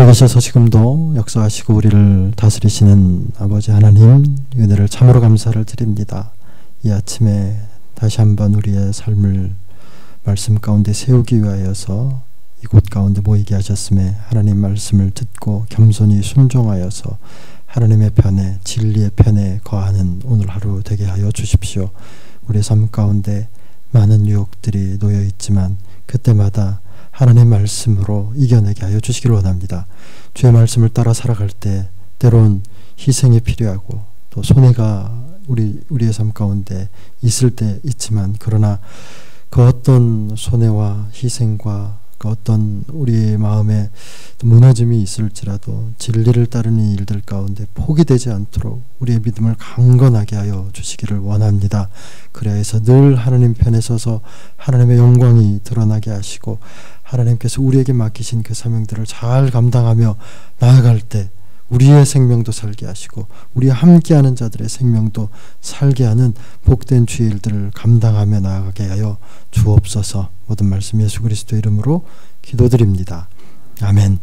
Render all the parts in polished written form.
살아계셔서 지금도 역사하시고 우리를 다스리시는 아버지 하나님, 은혜를 참으로 감사를 드립니다. 이 아침에 다시 한번 우리의 삶을 말씀 가운데 세우기 위하여서 이곳 가운데 모이게 하셨음에 하나님 말씀을 듣고 겸손히 순종하여서 하나님의 편에, 진리의 편에 거하는 오늘 하루 되게 하여 주십시오. 우리의 삶 가운데 많은 유혹들이 놓여 있지만 그때마다 하나님 말씀으로 이겨내게 하여 주시기를 원합니다. 주의 말씀을 따라 살아갈 때 때론 희생이 필요하고 또 손해가 우리의 삶 가운데 있을 때 있지만, 그러나 그 어떤 손해와 희생과 그 어떤 우리의 마음에 무너짐이 있을지라도 진리를 따르는 일들 가운데 포기되지 않도록 우리의 믿음을 강건하게 하여 주시기를 원합니다. 그래야 해서 늘 하나님 편에 서서 하나님의 영광이 드러나게 하시고 하나님께서 우리에게 맡기신 그 사명들을 잘 감당하며 나아갈 때 우리의 생명도 살게 하시고 우리와 함께하는 자들의 생명도 살게 하는 복된 주의 일들을 감당하며 나아가게 하여 주옵소서. 모든 말씀 예수 그리스도 이름으로 기도드립니다. 아멘.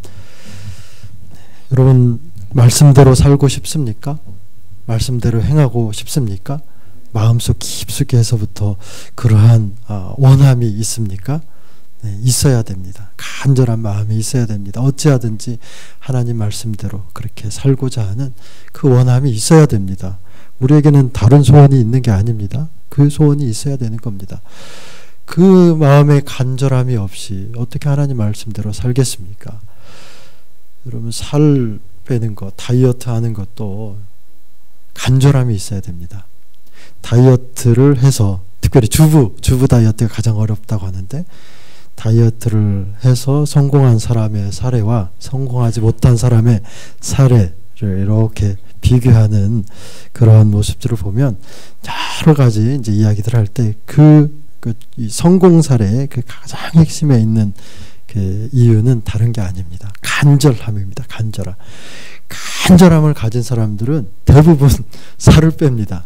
여러분, 말씀대로 살고 싶습니까? 말씀대로 행하고 싶습니까? 마음속 깊숙이에서부터 그러한 원함이 있습니까? 네, 있어야 됩니다. 간절한 마음이 있어야 됩니다. 어찌하든지 하나님 말씀대로 그렇게 살고자 하는 그 원함이 있어야 됩니다. 우리에게는 다른 소원이 있는 게 아닙니다. 그 소원이 있어야 되는 겁니다. 그 마음의 간절함이 없이 어떻게 하나님 말씀대로 살겠습니까? 여러분, 살 빼는 것, 다이어트 하는 것도 간절함이 있어야 됩니다. 다이어트를 해서, 특별히 주부 다이어트가 가장 어렵다고 하는데, 다이어트를 해서 성공한 사람의 사례와 성공하지 못한 사람의 사례를 이렇게 비교하는 그런 모습들을 보면 여러 가지 이제 이야기들 할 때 이 성공 사례의 그 가장 핵심에 있는 그 이유는 다른 게 아닙니다. 간절함입니다. 간절함을 가진 사람들은 대부분 살을 뺍니다.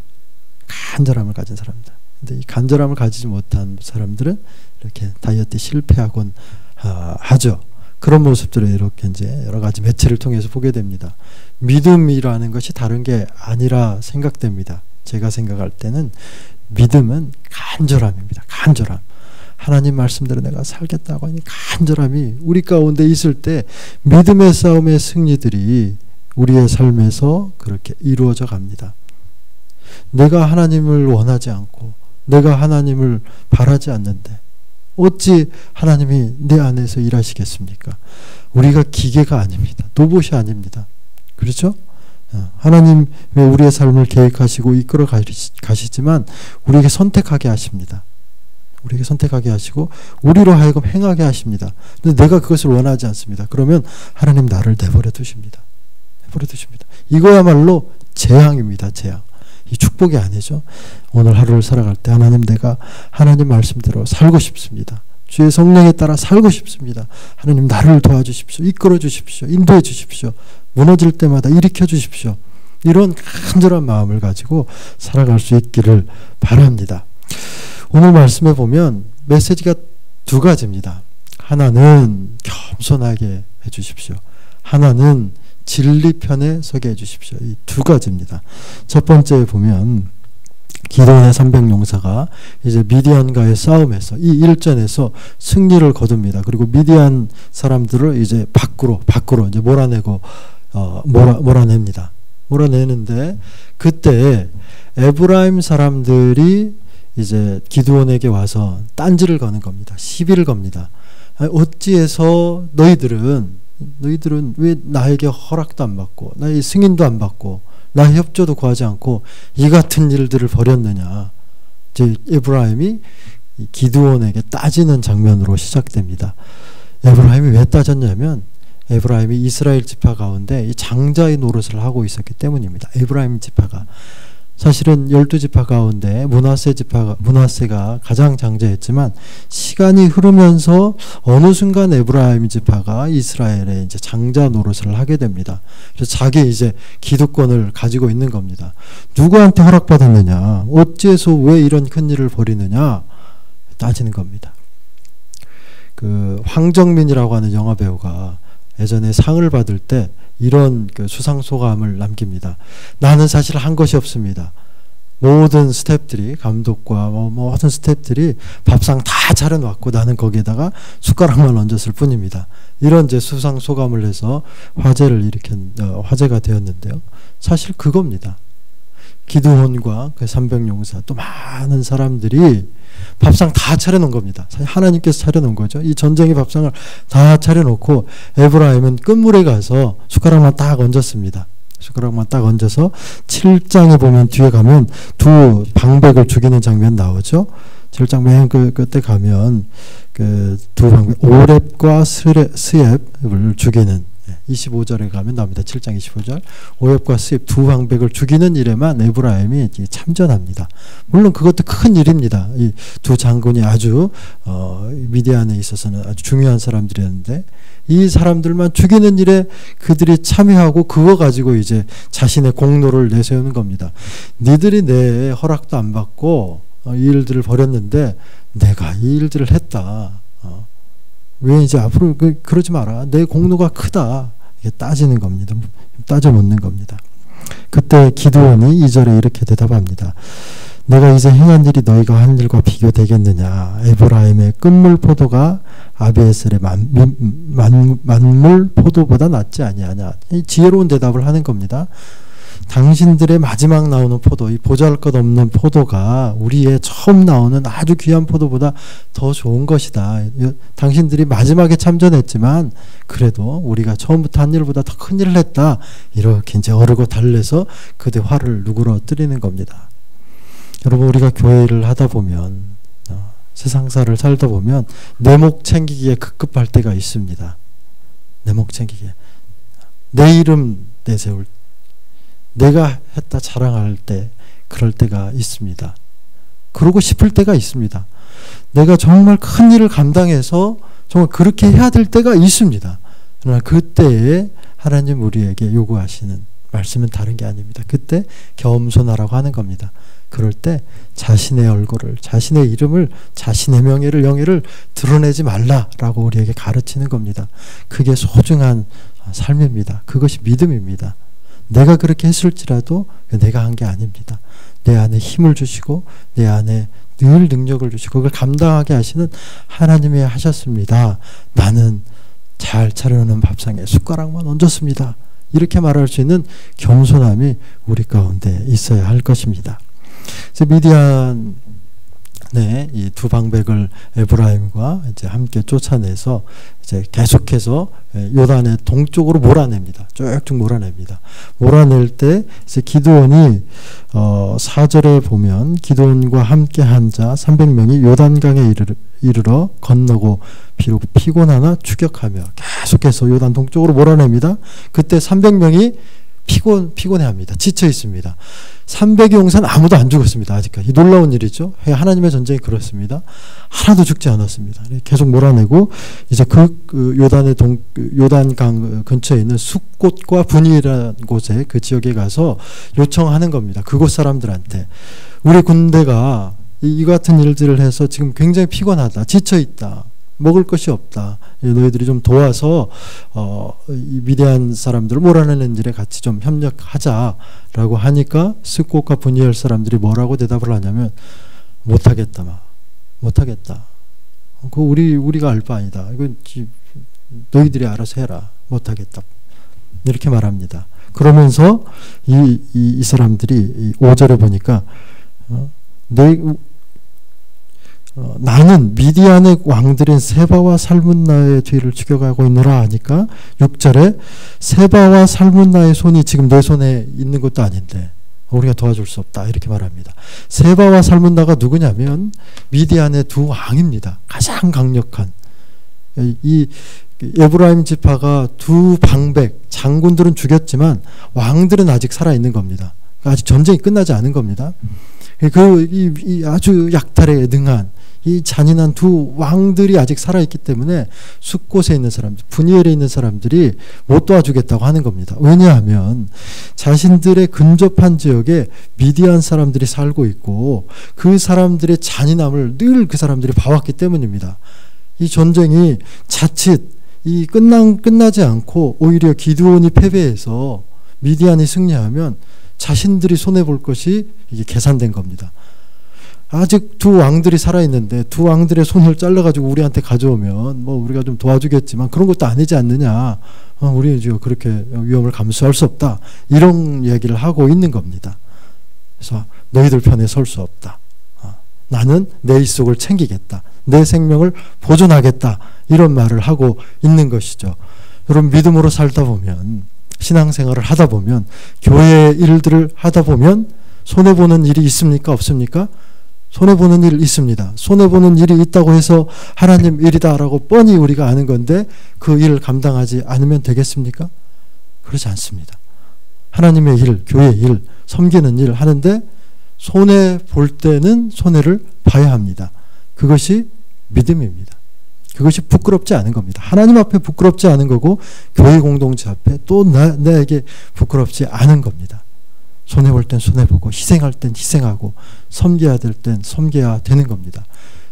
간절함을 가진 사람들. 근데 이 간절함을 가지지 못한 사람들은 이렇게 다이어트에 실패하곤 하죠. 그런 모습들을 이렇게 이제 여러 가지 매체를 통해서 보게 됩니다. 믿음이라는 것이 다른 게 아니라 생각됩니다. 제가 생각할 때는 믿음은 간절함입니다. 간절함. 하나님 말씀대로 내가 살겠다고 하니 간절함이 우리 가운데 있을 때 믿음의 싸움의 승리들이 우리의 삶에서 그렇게 이루어져 갑니다. 내가 하나님을 원하지 않고 내가 하나님을 바라지 않는데 어찌 하나님이 내 안에서 일하시겠습니까? 우리가 기계가 아닙니다. 로봇이 아닙니다. 그렇죠? 하나님 왜 우리의 삶을 계획하시고 이끌어 가시지만 우리에게 선택하게 하십니다. 우리에게 선택하게 하시고 우리로 하여금 행하게 하십니다. 근데 내가 그것을 원하지 않습니다. 그러면 하나님 나를 내버려 두십니다. 이거야말로 재앙입니다. 재앙. 이 축복이 아니죠. 오늘 하루를 살아갈 때 하나님, 내가 하나님 말씀대로 살고 싶습니다. 주의 성령에 따라 살고 싶습니다. 하나님 나를 도와주십시오. 이끌어 주십시오. 인도해 주십시오. 무너질 때마다 일으켜 주십시오. 이런 간절한 마음을 가지고 살아갈 수 있기를 바랍니다. 오늘 말씀에 보면 메시지가 두 가지입니다. 하나는 겸손하게 해주십시오. 하나는 진리 편에 서게 해주십시오. 이 두 가지입니다. 첫 번째 보면 기드온의 300용사가 이제 미디안과의 싸움에서 이 일전에서 승리를 거둡니다. 그리고 미디안 사람들을 이제 밖으로 이제 몰아내고 몰아냅니다. 몰아내는데 그때 에브라임 사람들이 이제 기드온에게 와서 딴지를 거는 겁니다. 시비를 겁니다. 어찌해서 너희들은 왜 나에게 허락도 안 받고 나의 승인도 안 받고 나의 협조도 구하지 않고 이 같은 일들을 벌였느냐. 이제 에브라임이 기드온에게 따지는 장면으로 시작됩니다. 에브라임이 왜 따졌냐면 에브라임이 이스라엘 지파 가운데 이 장자의 노릇을 하고 있었기 때문입니다. 에브라임 지파가 사실은 12지파 가운데 므낫세가 가장 장자였지만 시간이 흐르면서 어느 순간 에브라임 지파가 이스라엘의 이제 장자 노릇을 하게 됩니다. 그래서 자기 이제 기득권을 가지고 있는 겁니다. 누구한테 허락받았느냐? 어찌해서 왜 이런 큰 일을 벌이느냐? 따지는 겁니다. 그 황정민이라고 하는 영화 배우가 예전에 상을 받을 때 이런 그 수상소감을 남깁니다. 나는 사실 한 것이 없습니다. 모든 스태프들이, 감독과 모든 스태프들이 밥상 다 차려놓았고 나는 거기에다가 숟가락만 얹었을 뿐입니다. 이런 이제 수상소감을 해서 화제가 되었는데요. 사실 그겁니다. 기드온과 그 300용사 또 많은 사람들이 밥상 다 차려놓은 겁니다. 사실 하나님께서 차려놓은 거죠. 이 전쟁의 밥상을 다 차려놓고 에브라임은 끝물에 가서 숟가락만 딱 얹었습니다. 숟가락만 딱 얹어서 7장에 보면 뒤에 가면 두 방백을 죽이는 장면 나오죠. 7장 맨 끝에 가면 그 두 방백 오렙과 스옙을 죽이는 25절에 가면 나옵니다. 7장 25절 오렙과 스옙 두 방백을 죽이는 일에만 에브라임이 참전합니다. 물론 그것도 큰 일입니다. 이 두 장군이 아주 미디안에 있어서는 아주 중요한 사람들이었는데 이 사람들만 죽이는 일에 그들이 참여하고 그거 가지고 이제 자신의 공로를 내세우는 겁니다. 니들이 내 허락도 안 받고 이 일들을 벌였는데 내가 이 일들을 했다. 왜 이제 앞으로 그러지 마라. 내 공로가 크다. 이게 따지는 겁니다. 따져 묻는 겁니다. 그때 기드온이 2절에 이렇게 대답합니다. 내가 이제 행한 일이 너희가 한 일과 비교되겠느냐. 에브라임의 끝물 포도가 아비에셀의 만물 포도보다 낫지 아니하냐. 이 지혜로운 대답을 하는 겁니다. 당신들의 마지막 나오는 포도, 이 보잘것없는 포도가 우리의 처음 나오는 아주 귀한 포도보다 더 좋은 것이다. 당신들이 마지막에 참전했지만 그래도 우리가 처음부터 한 일보다 더 큰 일을 했다. 이렇게 이제 어르고 달래서 그대 화를 누그러뜨리는 겁니다. 여러분, 우리가 교회를 하다 보면 세상사를 살다 보면 내 목 챙기기에 급급할 때가 있습니다. 내 목 챙기기에. 내 이름 내세울 때, 내가 했다 자랑할 때, 그럴 때가 있습니다. 그러고 싶을 때가 있습니다. 내가 정말 큰 일을 감당해서 정말 그렇게 해야 될 때가 있습니다. 그러나 그때에 하나님 우리에게 요구하시는 말씀은 다른 게 아닙니다. 그때 겸손하라고 하는 겁니다. 그럴 때 자신의 얼굴을, 자신의 이름을, 자신의 명예를, 영예를 드러내지 말라라고 우리에게 가르치는 겁니다. 그게 소중한 삶입니다. 그것이 믿음입니다. 내가 그렇게 했을지라도 내가 한 게 아닙니다. 내 안에 힘을 주시고 내 안에 늘 능력을 주시고 그걸 감당하게 하시는 하나님이 하셨습니다. 나는 잘 차려놓은 밥상에 숟가락만 얹었습니다. 이렇게 말할 수 있는 겸손함이 우리 가운데 있어야 할 것입니다. 그래서 미디안의 이 두 방백을 에브라임과 이제 함께 쫓아내서 이제 계속해서 요단의 동쪽으로 몰아냅니다. 쭉쭉 몰아냅니다. 몰아낼 때 이제 기드온이 4절에 보면 기드온과 함께 한 자 300명이 요단강에 이르러 건너고 비록 피곤하나 추격하며 계속해서 요단 동쪽으로 몰아냅니다. 그때 300명이 피곤해합니다. 지쳐 있습니다. 300의 용사는 아무도 안 죽었습니다. 아직까지. 놀라운 일이죠. 하나님의 전쟁이 그렇습니다. 하나도 죽지 않았습니다. 계속 몰아내고 이제 그 요단강 근처에 있는 숫곳과 분이라는 곳에 그 지역에 가서 요청하는 겁니다. 그곳 사람들한테 우리 군대가 이 같은 일들을 해서 지금 굉장히 피곤하다. 지쳐 있다. 먹을 것이 없다. 너희들이 좀 도와서 이 미디안 사람들을 몰아내는 일에 같이 좀 협력하자라고 하니까 숫곳과 분이엘 사람들이 뭐라고 대답을 하냐면 못하겠다. 못하겠다. 그거 우리가 알 바 아니다. 이건 너희들이 알아서 해라. 못하겠다. 이렇게 말합니다. 그러면서 이 사람들이 5절에 보니까 나는 미디안의 왕들인 세바와 살문나의 뒤를 추격하고 있노라 하니까 6절에 세바와 살문나의 손이 지금 내 손에 있는 것도 아닌데 우리가 도와줄 수 없다 이렇게 말합니다. 세바와 살문나가 누구냐면 미디안의 두 왕입니다. 가장 강력한 이 에브라임 지파가 두 방백 장군들은 죽였지만 왕들은 아직 살아있는 겁니다. 아직 전쟁이 끝나지 않은 겁니다. 이 아주 약탈에 능한 이 잔인한 두 왕들이 아직 살아있기 때문에 숫곳에 있는 사람들, 분이엘에 있는 사람들이 못 도와주겠다고 하는 겁니다. 왜냐하면 자신들의 근접한 지역에 미디안 사람들이 살고 있고 그 사람들의 잔인함을 늘 그 사람들이 봐왔기 때문입니다. 이 전쟁이 자칫 이 끝나지 않고 오히려 기드온이 패배해서 미디안이 승리하면 자신들이 손해볼 것이 이게 계산된 겁니다. 아직 두 왕들이 살아있는데 두 왕들의 손을 잘라가지고 우리한테 가져오면 뭐 우리가 좀 도와주겠지만 그런 것도 아니지 않느냐. 우리는 지금 그렇게 위험을 감수할 수 없다. 이런 얘기를 하고 있는 겁니다. 그래서 너희들 편에 설 수 없다. 나는 내 이속을 챙기겠다. 내 생명을 보존하겠다. 이런 말을 하고 있는 것이죠. 여러분 믿음으로 살다 보면 신앙생활을 하다 보면 교회의 일들을 하다 보면 손해보는 일이 있습니까? 없습니까? 손해보는 일 있습니다. 손해보는 일이 있다고 해서 하나님 일이다라고 뻔히 우리가 아는 건데 그 일을 감당하지 않으면 되겠습니까? 그렇지 않습니다. 하나님의 일, 교회의 일, 섬기는 일 하는데 손해볼 때는 손해를 봐야 합니다. 그것이 믿음입니다. 그것이 부끄럽지 않은 겁니다. 하나님 앞에 부끄럽지 않은 거고 교회 공동체 앞에 또 나에게 부끄럽지 않은 겁니다. 손해볼 땐 손해보고 희생할 땐 희생하고 섬겨야 될 땐 섬겨야 되는 겁니다.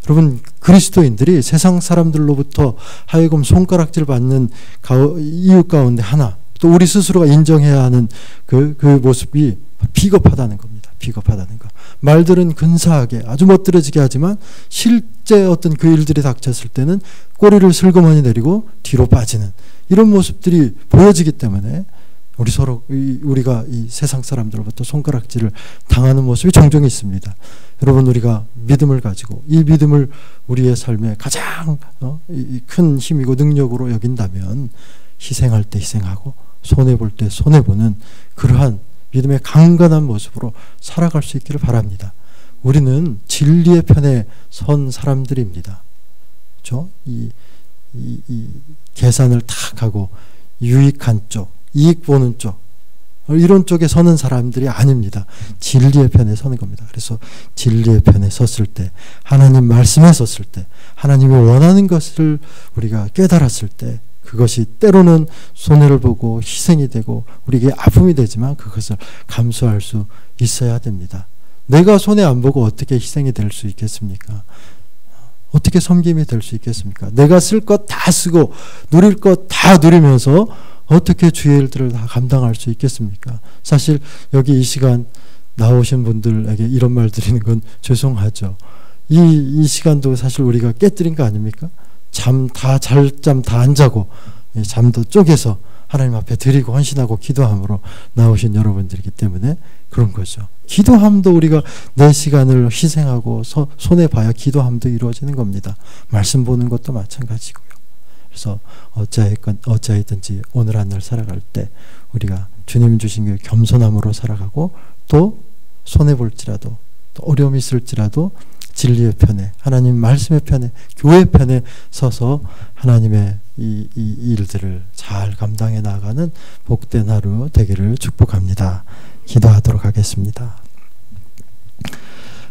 여러분 그리스도인들이 세상 사람들로부터 하여금 손가락질 받는 이유 가운데 하나 또 우리 스스로가 인정해야 하는 그 모습이 비겁하다는 겁니다. 비겁하다는 것. 말들은 근사하게 아주 멋들어지게 하지만 실제 어떤 그 일들이 닥쳤을 때는 꼬리를 슬그머니 내리고 뒤로 빠지는 이런 모습들이 보여지기 때문에 우리가 이 세상 사람들로부터 손가락질을 당하는 모습이 종종 있습니다. 여러분 우리가 믿음을 가지고 이 믿음을 우리의 삶에 가장 큰 힘이고 능력으로 여긴다면 희생할 때 희생하고 손해볼 때 손해보는 그러한 믿음의 강건한 모습으로 살아갈 수 있기를 바랍니다. 우리는 진리의 편에 선 사람들입니다. 그렇죠? 이 계산을 탁 하고 유익한 쪽, 이익 보는 쪽 이런 쪽에 서는 사람들이 아닙니다. 진리의 편에 서는 겁니다. 그래서 진리의 편에 섰을 때 하나님 말씀에 섰을 때 하나님이 원하는 것을 우리가 깨달았을 때 그것이 때로는 손해를 보고 희생이 되고 우리에게 아픔이 되지만 그것을 감수할 수 있어야 됩니다. 내가 손해 안 보고 어떻게 희생이 될 수 있겠습니까? 어떻게 섬김이 될 수 있겠습니까? 내가 쓸 것 다 쓰고 누릴 것 다 누리면서 어떻게 주의 일들을 다 감당할 수 있겠습니까? 사실 여기 이 시간 나오신 분들에게 이런 말 드리는 건 죄송하죠. 이 시간도 사실 우리가 깨뜨린 거 아닙니까? 잠 다 안 자고 잠도 쪼개서 하나님 앞에 드리고 헌신하고 기도함으로 나오신 여러분들이기 때문에 그런 거죠. 기도함도 우리가 내 시간을 희생하고 손해봐야 기도함도 이루어지는 겁니다. 말씀 보는 것도 마찬가지고요. 그래서 어찌하였든지 오늘 한 날 살아갈 때 우리가 주님 주신 그 겸손함으로 살아가고 또 손해볼지라도 또 어려움이 있을지라도 진리의 편에 하나님 말씀의 편에 교회 편에 서서 하나님의 이 일들을 잘 감당해 나가는 복된 하루 되기를 축복합니다. 기도하도록 하겠습니다.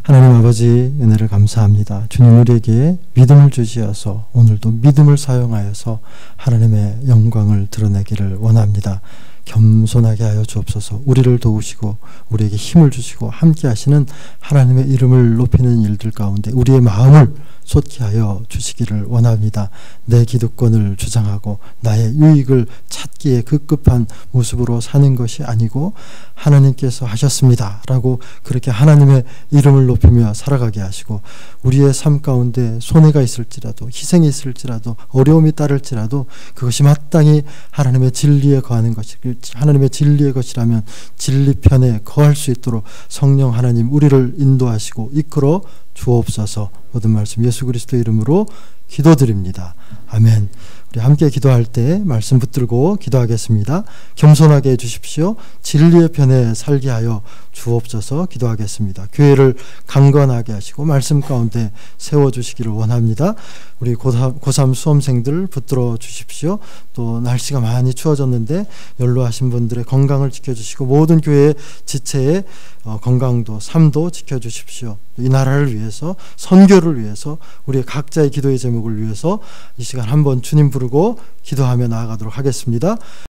하나님 아버지 은혜를 감사합니다. 주님 우리에게 믿음을 주시어서 오늘도 믿음을 사용하여서 하나님의 영광을 드러내기를 원합니다. 겸손하게 하여 주옵소서. 우리를 도우시고 우리에게 힘을 주시고 함께 하시는 하나님의 이름을 높이는 일들 가운데 우리의 마음을 쏟게 하여 주시기를 원합니다. 내 기득권을 주장하고 나의 유익을 찾기에 급급한 모습으로 사는 것이 아니고 하나님께서 하셨습니다 라고 그렇게 하나님의 이름을 높이며 살아가게 하시고 우리의 삶 가운데 손해가 있을지라도 희생이 있을지라도 어려움이 따를지라도 그것이 마땅히 하나님의 진리에 거하는 것이 하나님의 진리의 것이라면 진리 편에 거할 수 있도록 성령 하나님 우리를 인도하시고 이끌어 주옵소서. 모든 말씀 예수 그리스도 이름으로 기도드립니다. 아멘. 우리 함께 기도할 때 말씀 붙들고 기도하겠습니다. 겸손하게 해주십시오. 진리의 편에 살게 하여 주옵소서. 기도하겠습니다. 교회를 강건하게 하시고 말씀 가운데 세워주시기를 원합니다. 우리 고3 수험생들 붙들어 주십시오. 또 날씨가 많이 추워졌는데 연로하신 분들의 건강을 지켜주시고 모든 교회의 지체의 건강도 삶도 지켜주십시오. 이 나라를 위해서 선교를 위해서 우리 각자의 기도의 제목을 위해서 이 시간 한번 주님 부르고 기도하며 나아가도록 하겠습니다.